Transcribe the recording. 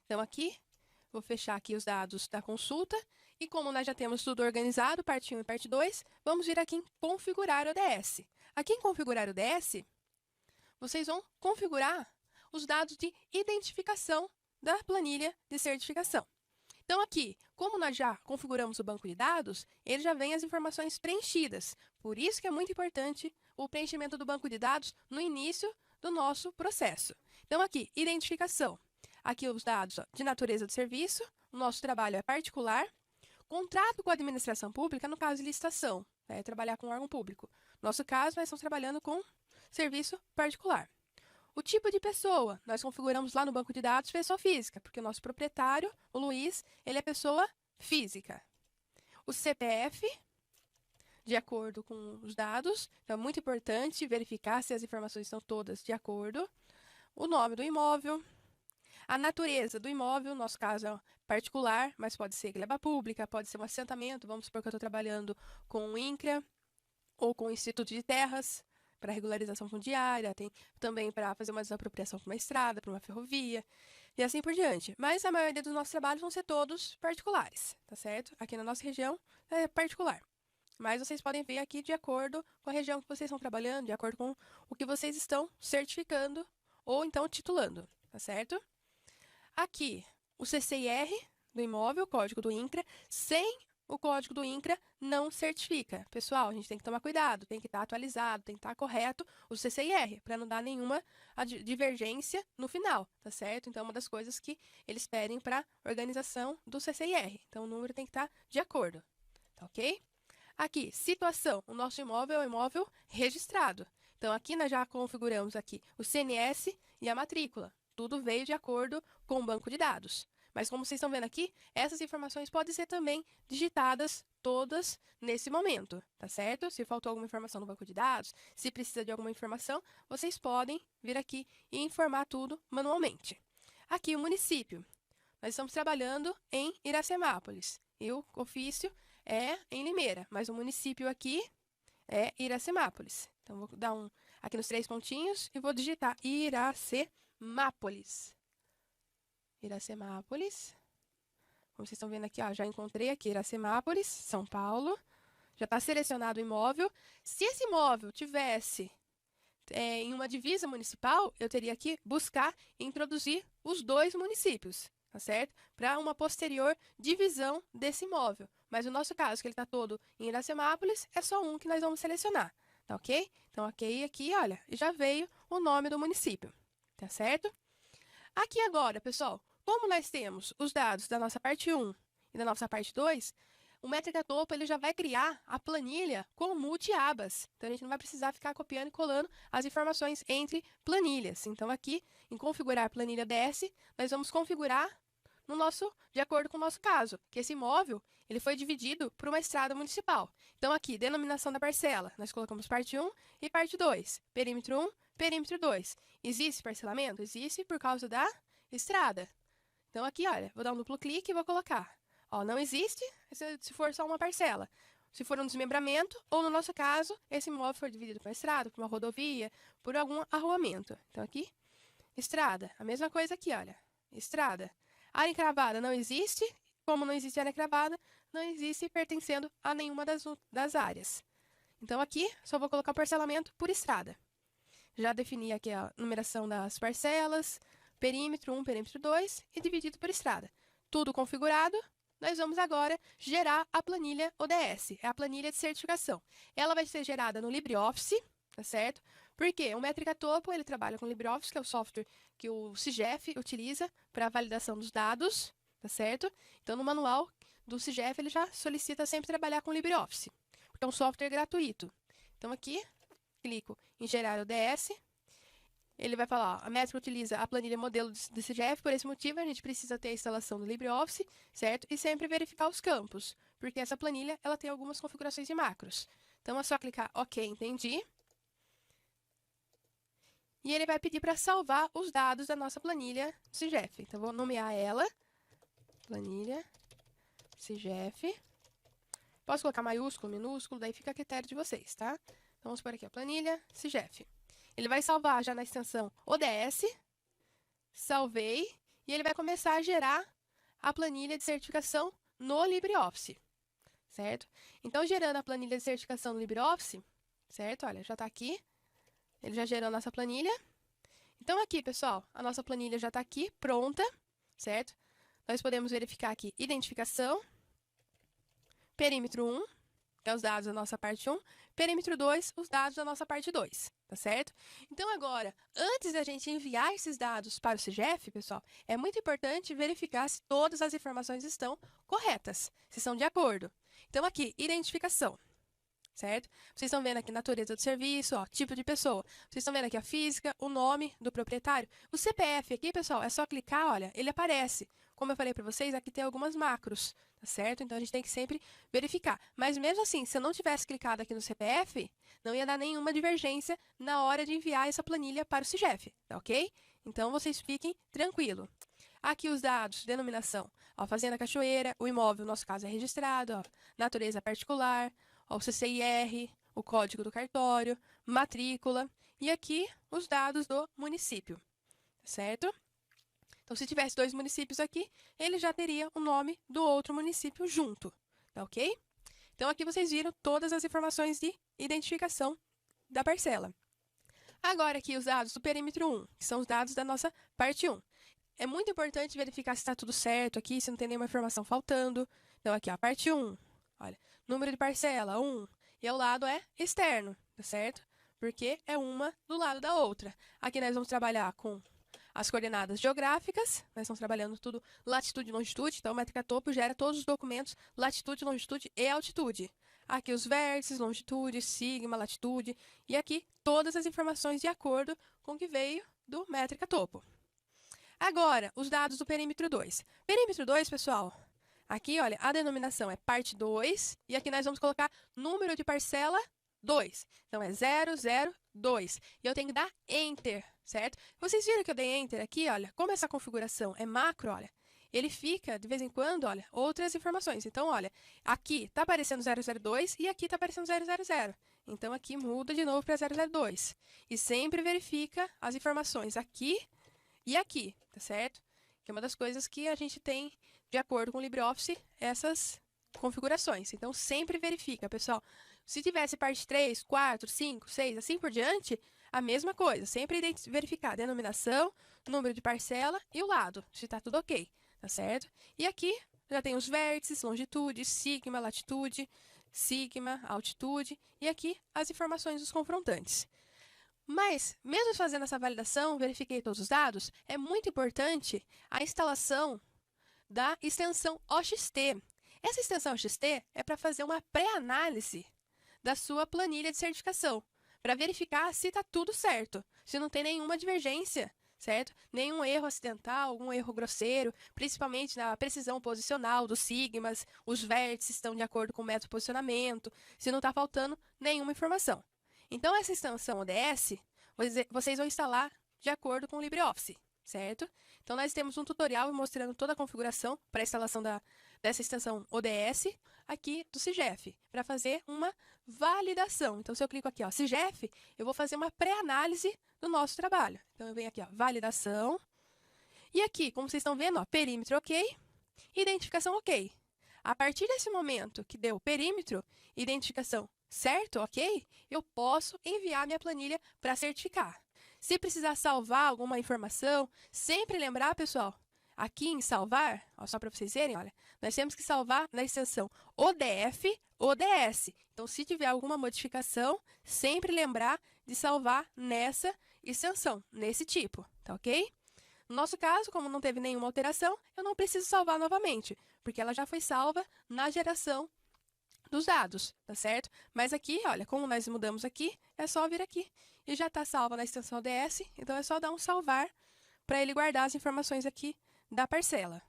Então, aqui, vou fechar aqui os dados da consulta. E como nós já temos tudo organizado, parte 1 e parte 2, vamos vir aqui em configurar o ODS. Aqui em configurar o ODS, vocês vão configurar os dados de identificação da planilha de certificação. Então, aqui, como nós já configuramos o banco de dados, ele já vem as informações preenchidas. Por isso que é muito importante o preenchimento do banco de dados no início do nosso processo. Então, aqui, identificação. Aqui os dados de natureza do serviço, o nosso trabalho é particular. Contrato com a administração pública, no caso de licitação, trabalhar com órgão público. No nosso caso, nós estamos trabalhando com serviço particular. O tipo de pessoa, nós configuramos lá no banco de dados pessoa física, porque o nosso proprietário, o Luiz, ele é pessoa física. O CPF, de acordo com os dados, então é muito importante verificar se as informações estão todas de acordo. O nome do imóvel, a natureza do imóvel, no nosso caso é particular, mas pode ser gleba pública, pode ser um assentamento, vamos supor que eu estou trabalhando com o INCRA ou com o Instituto de Terras, para regularização fundiária, tem também para fazer uma desapropriação para uma estrada, para uma ferrovia, e assim por diante. Mas a maioria dos nossos trabalhos vão ser todos particulares, tá certo? Aqui na nossa região é particular. Mas vocês podem ver aqui de acordo com a região que vocês estão trabalhando, de acordo com o que vocês estão certificando ou então titulando, tá certo? Aqui, o CCIR do imóvel, o código do INCRA, sem o código do INCRA não certifica. Pessoal, a gente tem que tomar cuidado, tem que estar atualizado, tem que estar correto o CCIR, para não dar nenhuma divergência no final, tá certo? Então, é uma das coisas que eles pedem para a organização do CCIR. Então, o número tem que estar de acordo, tá ok? Aqui, situação. O nosso imóvel é um imóvel registrado. Então, aqui nós já configuramos aqui o CNS e a matrícula. Tudo veio de acordo com o banco de dados. Mas como vocês estão vendo aqui, essas informações podem ser também digitadas todas nesse momento, tá certo? Se faltou alguma informação no banco de dados, se precisa de alguma informação, vocês podem vir aqui e informar tudo manualmente. Aqui o município. Nós estamos trabalhando em Iracemápolis e o ofício é em Limeira, mas o município aqui é Iracemápolis. Então, vou dar aqui nos 3 pontinhos e vou digitar Iracemápolis. Iracemápolis. Como vocês estão vendo aqui, ó, já encontrei aqui Iracemápolis, São Paulo. Já está selecionado o imóvel. Se esse imóvel tivesse em uma divisa municipal, eu teria que buscar e introduzir os 2 municípios, tá certo? Para uma posterior divisão desse imóvel. Mas no nosso caso, que ele está todo em Iracemápolis, é só um que nós vamos selecionar, tá ok? Então, ok, aqui, olha, já veio o nome do município, tá certo? Aqui agora, pessoal, como nós temos os dados da nossa parte 1 e da nossa parte 2, o Métrica Topo ele já vai criar a planilha com multi-abas. Então, a gente não vai precisar ficar copiando e colando as informações entre planilhas. Então, aqui, em configurar a planilha DS, nós vamos configurar de acordo com o nosso caso, que esse imóvel ele foi dividido por uma estrada municipal. Então, aqui, denominação da parcela, nós colocamos parte 1 e parte 2. Perímetro 1, perímetro 2. Existe parcelamento? Existe por causa da estrada. Então, aqui, olha, vou dar um duplo clique e vou colocar. Ó, não existe se for só uma parcela. Se for um desmembramento, ou no nosso caso, esse imóvel for dividido por uma estrada, por uma rodovia, por algum arruamento. Então, aqui, estrada. A mesma coisa aqui, olha. Estrada. Área encravada não existe. Como não existe área encravada, não existe pertencendo a nenhuma das áreas. Então, aqui, só vou colocar o parcelamento por estrada. Já defini aqui a numeração das parcelas, perímetro 1, perímetro 2 e dividido por estrada. Tudo configurado, nós vamos agora gerar a planilha ODS, é a planilha de certificação. Ela vai ser gerada no LibreOffice, tá certo? Porque o Métrica Topo, ele trabalha com o LibreOffice, que é o software que o CIGEF utiliza para a validação dos dados, tá certo? Então, no manual do CIGEF, ele já solicita sempre trabalhar com o LibreOffice, porque é um software gratuito. Então, aqui, clico em gerar o DS. Ele vai falar, ó, a Métrica utiliza a planilha modelo do CIGEF, por esse motivo a gente precisa ter a instalação do LibreOffice, certo? E sempre verificar os campos, porque essa planilha ela tem algumas configurações de macros. Então é só clicar OK, entendi. E ele vai pedir para salvar os dados da nossa planilha CIGEF. Então vou nomear ela, planilha CIGEF. Posso colocar maiúsculo, minúsculo, daí fica a critério de vocês, tá? Então vamos por aqui a planilha CIGEF. Ele vai salvar já na extensão ODS, salvei, e ele vai começar a gerar a planilha de certificação no LibreOffice, certo? Então, gerando a planilha de certificação no LibreOffice, certo? Olha, já está aqui, ele já gerou a nossa planilha. Então, aqui, pessoal, a nossa planilha já está aqui, pronta, certo? Nós podemos verificar aqui identificação, perímetro 1, que é os dados da nossa parte 1, perímetro 2, os dados da nossa parte 2, tá certo? Então, agora, antes da gente enviar esses dados para o CGF, pessoal, é muito importante verificar se todas as informações estão corretas, se são de acordo. Então, aqui, identificação, certo? Vocês estão vendo aqui natureza do serviço, ó, tipo de pessoa. Vocês estão vendo aqui a física, o nome do proprietário. O CPF aqui, pessoal, é só clicar, olha, ele aparece. Como eu falei para vocês, aqui tem algumas macros, tá certo? Então, a gente tem que sempre verificar. Mas mesmo assim, se eu não tivesse clicado aqui no CPF, não ia dar nenhuma divergência na hora de enviar essa planilha para o CGF, tá ok? Então, vocês fiquem tranquilos. Aqui os dados, denominação. Ó, Fazenda Cachoeira, o imóvel, no nosso caso, é registrado, ó, natureza particular, ó, o CCIR, o código do cartório, matrícula e aqui os dados do município, certo? Então, se tivesse 2 municípios aqui, ele já teria o nome do outro município junto, tá ok? Então, aqui vocês viram todas as informações de identificação da parcela. Agora, aqui os dados do perímetro 1, que são os dados da nossa parte 1. É muito importante verificar se está tudo certo aqui, se não tem nenhuma informação faltando. Então, aqui, ó, a parte 1, olha, número de parcela, 1, e o lado é externo, tá certo? Porque é uma do lado da outra. Aqui nós vamos trabalhar com as coordenadas geográficas, nós estamos trabalhando tudo latitude e longitude, então o métrica topo gera todos os documentos latitude, longitude e altitude. Aqui os vértices, longitude, sigma, latitude, e aqui todas as informações de acordo com o que veio do métrica topo. Agora, os dados do perímetro 2. Perímetro 2, pessoal, aqui, olha, a denominação é parte 2, e aqui nós vamos colocar número de parcela 2. Então, é 002. E eu tenho que dar Enter, certo? Vocês viram que eu dei Enter aqui, olha, como essa configuração é macro, olha, ele fica, de vez em quando, olha, outras informações. Então, olha, aqui está aparecendo 002 e aqui está aparecendo 000. Então, aqui muda de novo para 002. E sempre verifica as informações aqui e aqui, tá certo? Que é uma das coisas que a gente tem, de acordo com o LibreOffice, essas configurações. Então, sempre verifica, pessoal. Se tivesse parte 3, 4, 5, 6, assim por diante, a mesma coisa. Sempre verificar a denominação, número de parcela e o lado, se está tudo ok, tá certo? E aqui já tem os vértices, longitude, sigma, latitude, sigma, altitude, e aqui as informações dos confrontantes. Mas, mesmo fazendo essa validação, verifiquei todos os dados, é muito importante a instalação da extensão OXT. Essa extensão OXT é para fazer uma pré-análise da sua planilha de certificação, para verificar se está tudo certo, se não tem nenhuma divergência, certo? Nenhum erro acidental, algum erro grosseiro, principalmente na precisão posicional dos sigmas, os vértices estão de acordo com o método de posicionamento, se não está faltando nenhuma informação. Então, essa extensão ODS, vocês vão instalar de acordo com o LibreOffice, certo? Então, nós temos um tutorial mostrando toda a configuração para a instalação dessa extensão ODS aqui do CGF, para fazer uma validação. Então, se eu clico aqui, ó, CGF, eu vou fazer uma pré-análise do nosso trabalho. Então, eu venho aqui, ó, validação. E aqui, como vocês estão vendo, ó, perímetro ok, identificação ok. A partir desse momento que deu perímetro, identificação certo, ok, eu posso enviar minha planilha para certificar. Se precisar salvar alguma informação, sempre lembrar, pessoal, aqui em salvar, ó, só para vocês verem, olha, nós temos que salvar na extensão ODF, ODS. Então, se tiver alguma modificação, sempre lembrar de salvar nessa extensão, nesse tipo, tá ok? No nosso caso, como não teve nenhuma alteração, eu não preciso salvar novamente, porque ela já foi salva na geração dos dados, tá certo? Mas aqui, olha, como nós mudamos aqui, é só vir aqui e já está salva na extensão ODS, então é só dar um salvar para ele guardar as informações aqui da parcela.